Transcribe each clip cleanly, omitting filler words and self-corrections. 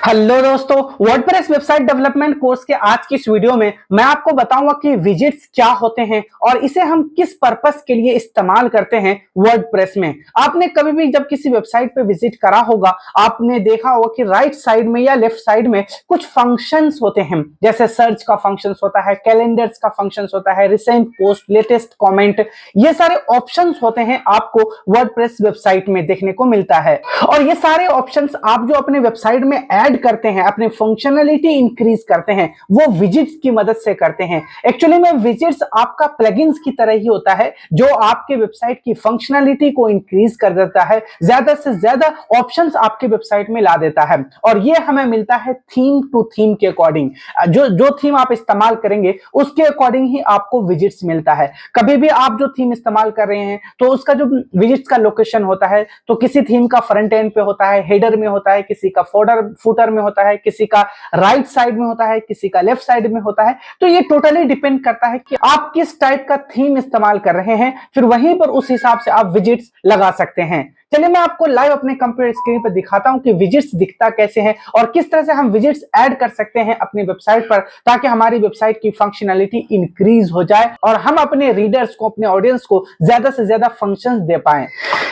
Hello दोस्तों, WordPress website development course के आज की इस वीडियो में मैं आपको बताऊंगा कि विजेट्स क्या होते हैं और इसे हम किस पर्पस के लिए इस्तेमाल करते हैं वर्डप्रेस में। आपने कभी भी जब किसी वेबसाइट पे विजिट करा होगा, आपने देखा होगा कि राइट साइड में या लेफ्ट साइड में कुछ फंक्शंस होते हैं, जैसे सर्च का फंक्शंस होता है, कैलेंडर्स का फंक्शंस होता है, रिसेंट पोस्ट, लेटेस्ट कॉमेंट, ये सारे ऑप्शंस होते हैं आपको वर्डप्रेस वेबसाइट में देखने को मिलता है। और ये सारे ऑप्शंस आप जो अपने वेबसाइट में ऐड करते हैं, अपने फंक्शनैलिटी इंक्रीज करते हैं, वो विजेट्स की मदद से करते हैं। एक्चुअली में विजेट्स आपका प्लगइन्स की तरह ही होता है जो आपके वेबसाइट की फंक्शनैलिटी को इंक्रीज कर देता है, ज्यादा से ज्यादा ऑप्शंस आपके वेबसाइट में ला देता है। और ये हमें मिलता है थीम टू थीम के अकॉर्डिंग। जो जो थीम आप इस्तेमाल करेंगे उसके अकॉर्डिंग ही आपको विजेट्स मिलता है। कभी भी आप जो थीम इस्तेमाल कर रहे हैं तो उसका जो विजेट्स का लोकेशन होता है, तो किसी थीम का फ्रंट एंड पे होता है, हेडर में होता है, किसी का फुटर में होता है, किसी का राइट साइड में होता है, किसी का लेफ्ट साइड में होता है। तो ये टोटली डिपेंड करता है कि आप किस टाइप का थीम इस्तेमाल कर रहे हैं, फिर वहीं पर उस हिसाब से आप विजेट्स लगा सकते हैं। चलिए मैं आपको लाइव अपने कंप्यूटर स्क्रीन पर दिखाता हूं कि विजेट्स दिखता कैसे है और किस तरह से हम विजेट्स ऐड कर सकते हैं अपनी वेबसाइट पर, ताकि हमारी वेबसाइट की फंक्शनैलिटी इंक्रीज हो जाए और हम अपने रीडर्स को, अपने ऑडियंस को ज्यादा से ज्यादा फंक्शंस दे पाएं।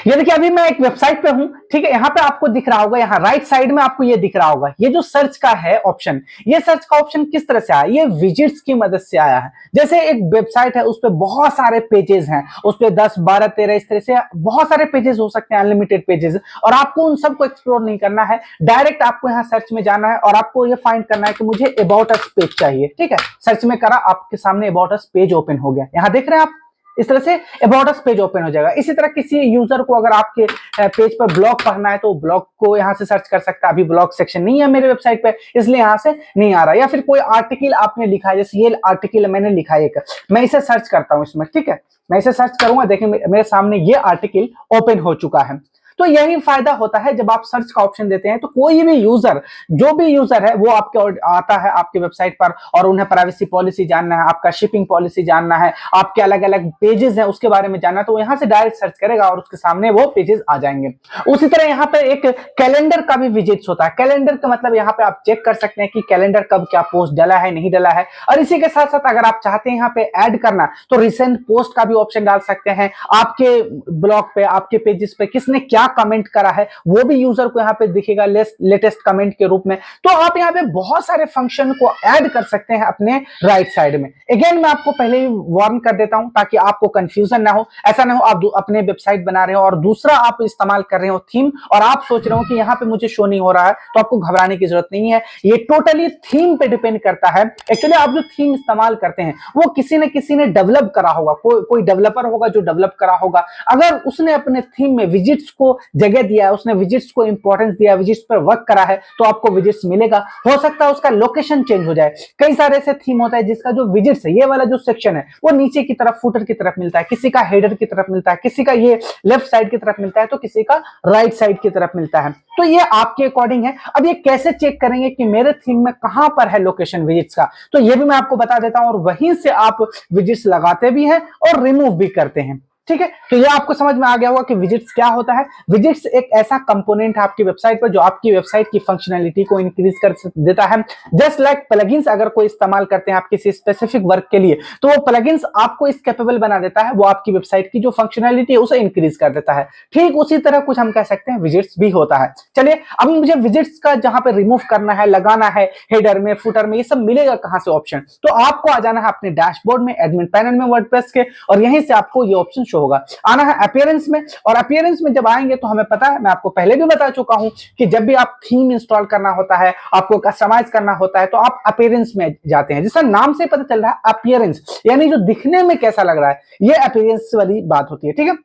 ये देखिए, अभी मैं एक वेबसाइट पे हूं, ठीक है। यहाँ पे आपको दिख रहा होगा, यहाँ राइट साइड में आपको ये दिख रहा होगा, ये जो सर्च का है ऑप्शन, ये सर्च का ऑप्शन किस तरह से आया? ये विजेट्स की मदद से आया है। जैसे एक वेबसाइट है, उस पर बहुत सारे पेजेस हैं, उस पर 10, 12, 13 इस तरह से बहुत सारे पेजेस हो सकते हैं, अनलिमिटेड पेजेस, और आपको उन सबको एक्सप्लोर नहीं करना है। डायरेक्ट आपको यहाँ सर्च में जाना है और आपको ये फाइंड करना है कि मुझे अबाउट अस पेज चाहिए, ठीक है। सर्च में करा, आपके सामने अबाउट अस पेज ओपन हो गया। यहाँ देख रहे हैं आप, इस तरह say about us page open हो जाएगा। इसी तरह किसी यूजर को अगर आपके पेज पर ब्लॉग पढ़ना है तो ब्लॉग को यहां से सर्च कर सकता है। अभी ब्लॉग सेक्शन नहीं है मेरे वेबसाइट पे, इसलिए यहां से नहीं आ रहा। या फिर कोई आर्टिकल आपने लिखा है, जैसे ये आर्टिकल मैंने लिखा है एक, मैं इसे सर्च करता हूं इसमें, ठीक है। मैं इसे सर्च करूंगा, देखिए मेरे सामने ये आर्टिकल ओपन हो चुका है। तो यही फायदा होता है जब आप सर्च का ऑप्शन देते हैं, तो कोई भी यूजर, जो भी यूजर है वो आपके आता है आपके वेबसाइट पर और उन्हें प्राइवेसी पॉलिसी जानना है, आपका शिपिंग पॉलिसी जानना है, आपके अलग अलग पेजेस हैं उसके बारे में जानना है, तो यहां से डायरेक्ट सर्च करेगा और उसके सामने वो पेजेस आ जाएंगे। उसी तरह यहाँ पे एक कैलेंडर का भी विजेट्स होता है। कैलेंडर का मतलब यहाँ पे आप चेक कर सकते हैं कि कैलेंडर कब क्या पोस्ट डला है, नहीं डला है। और इसी के साथ साथ अगर आप चाहते हैं यहाँ पे ऐड करना, तो रिसेंट पोस्ट का भी ऑप्शन डाल सकते हैं। आपके ब्लॉग पे, आपके पेजेस पे किसने क्या कमेंट करा है वो भी यूजर को यहाँ पे दिखेगा लेटेस्ट कमेंट के रूप में। तो आप यहाँ पे बहुत सारे फंक्शन को ऐड कर सकते हैं अपने राइट साइड में। अगेन मैं आपको पहले ही वार्न कर देता हूं ताकि आपको कंफ्यूजन ना हो। ऐसा ना हो आप अपने वेबसाइट बना रहे हो और दूसरा आप इस्तेमाल कर रहे हो थीम, और आप सोच रहे हो कि यहाँ पे मुझे शो नहीं हो रहा है, तो आपको घबराने की जरूरत नहीं है। ये टोटली थीम पे डिपेंड करता है। एक्चुअली आप जो थीम इस्तेमाल करते हैं वो किसी ने डेवलप करा होगा, कोई डेवलपर होगा जो डेवलप करा होगा। अगर उसने अपने थीम में विजिट्स को जगह दिया है, उसने विजिट्स को इंपॉर्टेंस दिया, विजिट्स पर वर्क करा है, तो आपको विजिट्स मिलेगा। हो सकता है उसका लोकेशन चेंज हो जाए। कई सारे ऐसे थीम होता है जिसका जो विजिट्स है, ये वाला जो सेक्शन है, वो नीचे की तरफ फुटर की तरफ मिलता है, किसी का हेडर की तरफ मिलता है, किसी का ये लेफ्ट साइड की तरफ मिलता है, तो किसी का राइट साइड की तरफ मिलता है। तो ये आपके अकॉर्डिंग है। अब ये कैसे चेक करेंगे कि मेरे थीम में कहां पर है लोकेशन विजिट्स का, तो ये भी मैं आपको बता देता हूं, और वहीं से आप विजिट्स लगाते भी हैं और रिमूव भी करते हैं, ठीक है। तो ये आपको समझ में आ गया होगा कि विजिट्स क्या होता है। विजिट्स एक ऐसा कंपोनेंट है आपकी वेबसाइट पर जो आपकी वेबसाइट की फंक्शनैलिटी को इंक्रीज कर देता है। जस्ट लाइक प्लगइन्स अगर कोई इस्तेमाल करते हैं आप किसी स्पेसिफिक वर्क के लिए, तो वो प्लगइन्स आपको इस कैपेबल बना देता है, वो आपकी वेबसाइट की जो फंक्शनैलिटी है उसे इंक्रीज कर देता है। ठीक उसी तरह कुछ हम कह सकते हैं विजिट्स भी होता है। चलिए अब मुझे विजिट्स का जहां पे रिमूव करना है, लगाना है, हेडर में, फुटर में, ये सब मिलेगा कहां से ऑप्शन? तो आपको आ जाना है अपने डैशबोर्ड में, एडमिन पैनल में वर्डप्रेस के, और यहीं से आपको ये ऑप्शन होगा। आना है अपीयरेंस में, और अपीयरेंस में जब आएंगे तो हमें पता है, मैं आपको पहले भी बता चुका हूं कि जब भी आप थीम इंस्टॉल करना होता है, आपको कस्टमाइज करना होता है, तो आप अपीयरेंस में जाते हैं। जिसका नाम से पता चल रहा है अपीयरेंस, यानी जो दिखने में कैसा लग रहा है, ये अपीयरेंस वाली बात होती है, ठीक है।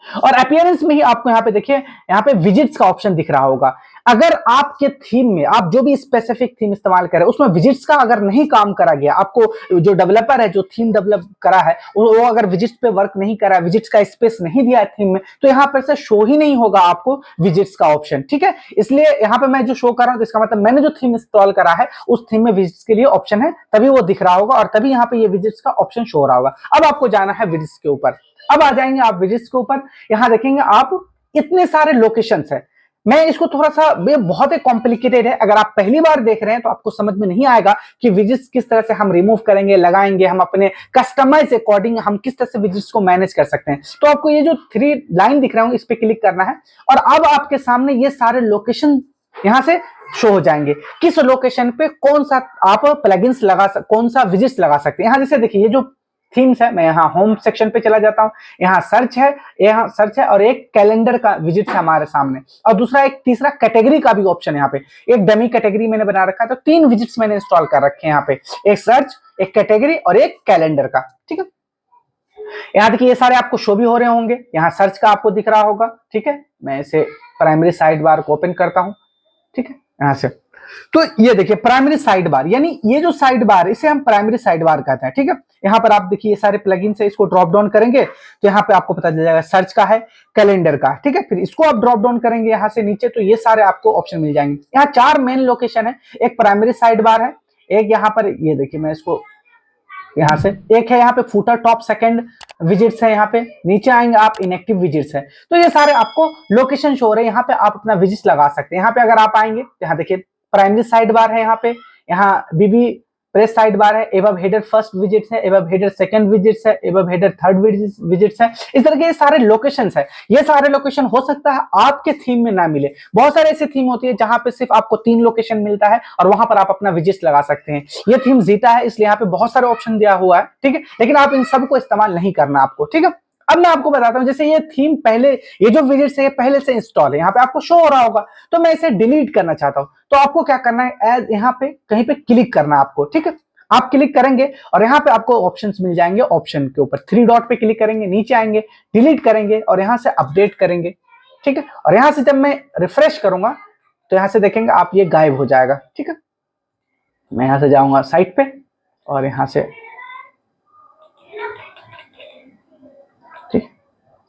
और अपीयरेंस में ही आपको यहाँ पे देखिए, यहाँ पे विजिट्स का ऑप्शन दिख रहा होगा। अगर आपके थीम में आप जो भी स्पेसिफिक थीम इस्तेमाल करें उसमें विजिट्स का अगर नहीं काम करा गया, आपको जो डेवलपर है, जो थीम डेवलप करा है, वो अगर विजिट्स पे वर्क नहीं करा, विजिट्स का स्पेस नहीं दिया है थीम में, तो यहाँ पर से शो ही नहीं होगा आपको विजिट्स का ऑप्शन, ठीक है। इसलिए यहाँ पे मैं जो शो कर रहा हूँ, तो इसका मतलब मैंने जो थीम इंस्टॉल करा है उस थीम में विजिट्स के लिए ऑप्शन है, तभी वो दिख रहा होगा और तभी यहाँ पे ये विजिट्स का ऑप्शन शो हो रहा होगा। अब आपको जाना है विजिट्स के ऊपर। अब आ जाएंगे आप विजिट्स के ऊपर। यहां देखेंगे आप, इतने सारे लोकेशंस है, मैं इसको थोड़ा सा, ये बहुत ही कॉम्प्लिकेटेड है। अगर आप पहली बार देख रहे हैं तो आपको समझ में नहीं आएगा कि विजिट्स किस तरह से हम रिमूव करेंगे, लगाएंगे, हम अपने कस्टमाइज अकॉर्डिंग हम किस तरह से विजिट्स को मैनेज कर सकते हैं। तो आपको ये जो 3 लाइन दिख रहा हूं इस पे क्लिक करना है और अब आपके सामने ये सारे लोकेशन यहां से शो हो जाएंगे। किस लोकेशन पे कौन सा आप प्लगइन्स कौन सा विजिट्स लगा सकते हैं। यहां जैसे देखिए ये जो थीम्स है, मैं यहाँ होम सेक्शन पे चला जाता हूँ, यहाँ सर्च है और एक कैलेंडर का विजिट है हमारे सामने, और दूसरा एक तीसरा कैटेगरी का भी ऑप्शन है। यहाँ पे एक डमी कैटेगरी मैंने बना रखा है, तो 3 विजिट्स मैंने इंस्टॉल कर रखे हैं यहाँ पे, एक सर्च, एक कैटेगरी और एक कैलेंडर का। ठीक है, यहाँ देखिए ये सारे आपको शो भी हो रहे होंगे। यहाँ सर्च का आपको दिख रहा होगा। ठीक है, मैं इसे प्राइमरी साइड बार को ओपन करता हूँ। ठीक है, यहां से तो ये देखिए प्राइमरी साइड बार, यानी ये जो साइड बार इसे हम प्राइमरी साइड बार कहते हैं। ठीक है, यहाँ पर आप देखिए ये सारे प्लगइन्स है, इसको ड्रॉप डाउन करेंगे तो यहाँ पे आपको पता चल जाएगा सर्च का है, कैलेंडर का। ठीक है, फिर इसको आप ड्रॉप डाउन करेंगे यहाँ से नीचे तो ये सारे आपको ऑप्शन मिल जाएंगे। यहाँ 4 मेन लोकेशन है, एक प्राइमरी साइड बार है, एक यहाँ पर ये देखिए मैं इसको यहाँ से, एक है यहाँ पे फुटर टॉप सेकंड विजिट्स है, यहाँ पे नीचे आएंगे आप इनएक्टिव विजिट्स है। तो ये सारे आपको लोकेशन शो हो रहे हैं, यहाँ पे आप अपना विजिट्स लगा सकते हैं। यहाँ पे अगर आप आएंगे तो यहाँ देखिए प्राइमरी साइड बार है, यहाँ बीबी प्रेस साइड बार है, एबव हेडर फर्स्ट विजिट्स है, एबव हेडर सेकंड विजिट्स है, एबव हेडर थर्ड विजिट्स है। इस तरह के ये सारे लोकेशंस है। ये सारे लोकेशन हो सकता है आपके थीम में ना मिले, बहुत सारे ऐसे थीम होती है जहां पे सिर्फ आपको 3 लोकेशन मिलता है और वहां पर आप अपना विजिट्स लगा सकते हैं। ये थीम जीटा है इसलिए यहाँ पे बहुत सारे ऑप्शन दिया हुआ है। ठीक है, लेकिन आप इन सबको इस्तेमाल नहीं करना आपको। ठीक है, अब मैं आपको बताता हूं, जैसे ये थीम पहले, ये जो विजिट्स है पहले से इंस्टॉल है, यहाँ पे आपको शो हो रहा होगा, तो मैं इसे डिलीट करना चाहता हूं, तो आपको क्या करना है, एज यहाँ पे कहीं पे क्लिक करना है आपको। ठीक है, आप क्लिक करेंगे और यहाँ पे आपको ऑप्शंस मिल जाएंगे, ऑप्शन के ऊपर 3 डॉट पे क्लिक करेंगे, नीचे आएंगे, डिलीट करेंगे और यहाँ से अपडेट करेंगे। ठीक है, और यहाँ से जब मैं रिफ्रेश करूंगा तो यहाँ से देखेंगे आप ये गायब हो जाएगा। ठीक है, मैं यहाँ से जाऊंगा साइट पे और यहाँ से, ठीक,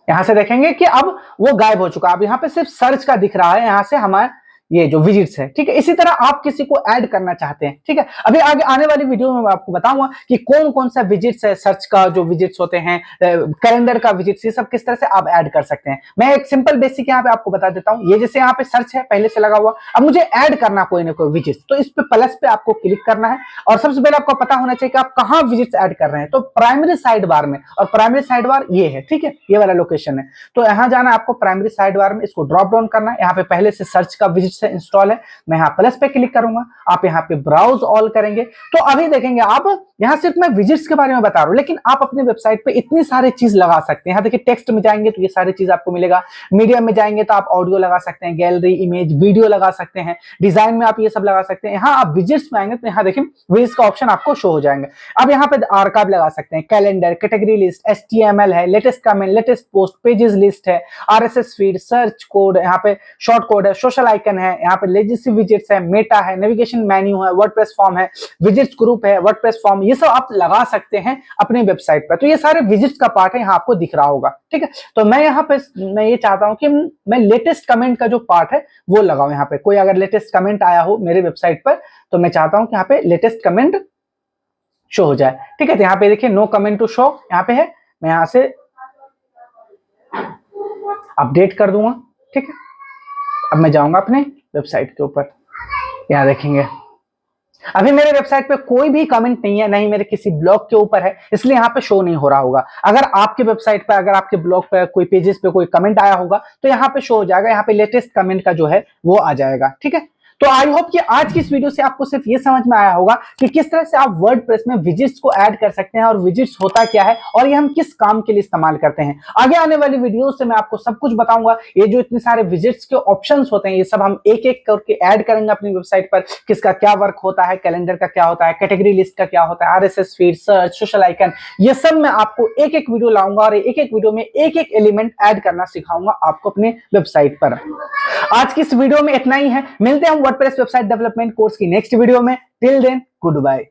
यहाँ से देखेंगे कि अब वो गायब हो चुका। अब यहाँ पे सिर्फ सर्च का दिख रहा है, यहाँ से हमारे ये जो विजिट्स है। ठीक है, इसी तरह आप किसी को ऐड करना चाहते हैं। ठीक है, अभी आगे आने वाली वीडियो में मैं आपको बताऊंगा कि कौन कौन सा विजिट्स है, सर्च का जो विजिट्स होते हैं, कैलेंडर का विजिट्स, ये सब किस तरह से आप ऐड कर सकते हैं। मैं एक सिंपल बेसिक यहाँ पे आपको बता देता हूँ। ये जैसे यहाँ पे सर्च है पहले से लगा हुआ, अब मुझे ऐड करना कोई ना कोई विजिट्स, तो इस पे प्लस पे आपको क्लिक करना है और सबसे पहले आपको पता होना चाहिए कि आप कहाँ विजिट्स ऐड कर रहे हैं। तो प्राइमरी साइड बार में, और प्राइमरी साइड बार ये है। ठीक है, ये वाला लोकेशन है, तो यहाँ जाना आपको प्राइमरी साइड बार में, इसको ड्रॉप डाउन करना है। यहाँ पे पहले से सर्च का विजिट्स है इंस्टॉल है, मैं यहाँ प्लस पे क्लिक करूंगा, आप यहाँ पे ब्राउज ऑल करेंगे तो अभी देखेंगे आप, यहाँ सिर्फ मैं विजिट्स के बारे में बता रहा हूं, लेकिन आप अपने वेबसाइट पे इतनी सारी चीज लगा सकते हैं। यहाँ देखिए टेक्स्ट में जाएंगे तो ये सारी चीज आपको मिलेगा, मीडिया में जाएंगे तो आप ऑडियो लगा सकते हैं, गैलरी, इमेज, वीडियो लगा सकते हैं, डिजाइन में आप ये सब लगा सकते हैं। यहाँ आप विजिट्स में आएंगे तो यहाँ देखिए विजिट्स का ऑप्शन आपको शो हो जाएंगे। अब यहाँ पे आर्काइव लगा सकते हैं, कैलेंडर, कैटेगरी लिस्ट, HTML है, latest comment, latest post, pages list है, RSS फीड, सर्च कोड, यहाँ पे शॉर्ट कोड है, सोशल आइकन है, यहाँ पे लेजेसी विजिट्स है, मेटा है, नेविगेशन मेन्यू है, वर्डप्रेस फॉर्म है, विजिट्स ग्रुप है, वर्डप्रेस फॉर्म, ये सब आप लगा सकते हैं अपने वेबसाइट पर। तो ये सारे विजिट्स का पार्ट है, यहाँ आपको दिख रहा होगा। ठीक है, तो मैं यहाँ पे मैं ये चाहता हूँ कि मैं लेटेस्ट कमेंट का जो पार्ट है वो लगाऊं। यहाँ पे कोई अगर लेटेस्ट कमेंट आया हो मेरे वेबसाइट पर तो मैं चाहता हूँ कि यहाँ पे लेटेस्ट कमेंट शो हो जाए। ठीक है, तो यहाँ पे देखिए नो कमेंट टू शो यहाँ पे है, मैं यहाँ से अपडेट कर दूंगा। ठीक है, अब मैं जाऊंगा अपने वेबसाइट के ऊपर, यहाँ देखेंगे अभी मेरे वेबसाइट पे कोई भी कमेंट नहीं है, नहीं मेरे किसी ब्लॉग के ऊपर है, इसलिए यहाँ पे शो नहीं हो रहा होगा। अगर आपके वेबसाइट पे, अगर आपके ब्लॉग पे कोई पेजेस पे कोई कमेंट आया होगा तो यहाँ पे शो हो जाएगा, यहाँ पे लेटेस्ट कमेंट का जो है वो आ जाएगा। ठीक है, तो आई होप कि आज की इस वीडियो से आपको सिर्फ ये समझ में आया होगा कि किस तरह से आप वर्डप्रेस में विजिट्स को ऐड कर सकते हैं और विजिट्स होता क्या है और ये हम किस काम के लिए इस्तेमाल करते हैं। आगे आने वाली वीडियो से मैं आपको सब कुछ बताऊंगा। ये जो इतने सारे विजिट्स के ऑप्शंस होते हैं ये सब हम एक एक करके ऐड करेंगे अपनी वेबसाइट पर, किसका क्या वर्क होता है, कैलेंडर का क्या होता है, कैटेगरी लिस्ट का क्या होता है, RSS feed, search, social icon, ये सब मैं आपको एक एक वीडियो लाऊंगा और एक एक वीडियो में एक एक एलिमेंट ऐड करना सिखाऊंगा आपको अपने वेबसाइट पर। आज की इस वीडियो में इतना ही है, मिलते हैं हम वर्डप्रेस वेबसाइट डेवलपमेंट कोर्स की नेक्स्ट वीडियो में। Till then good bye.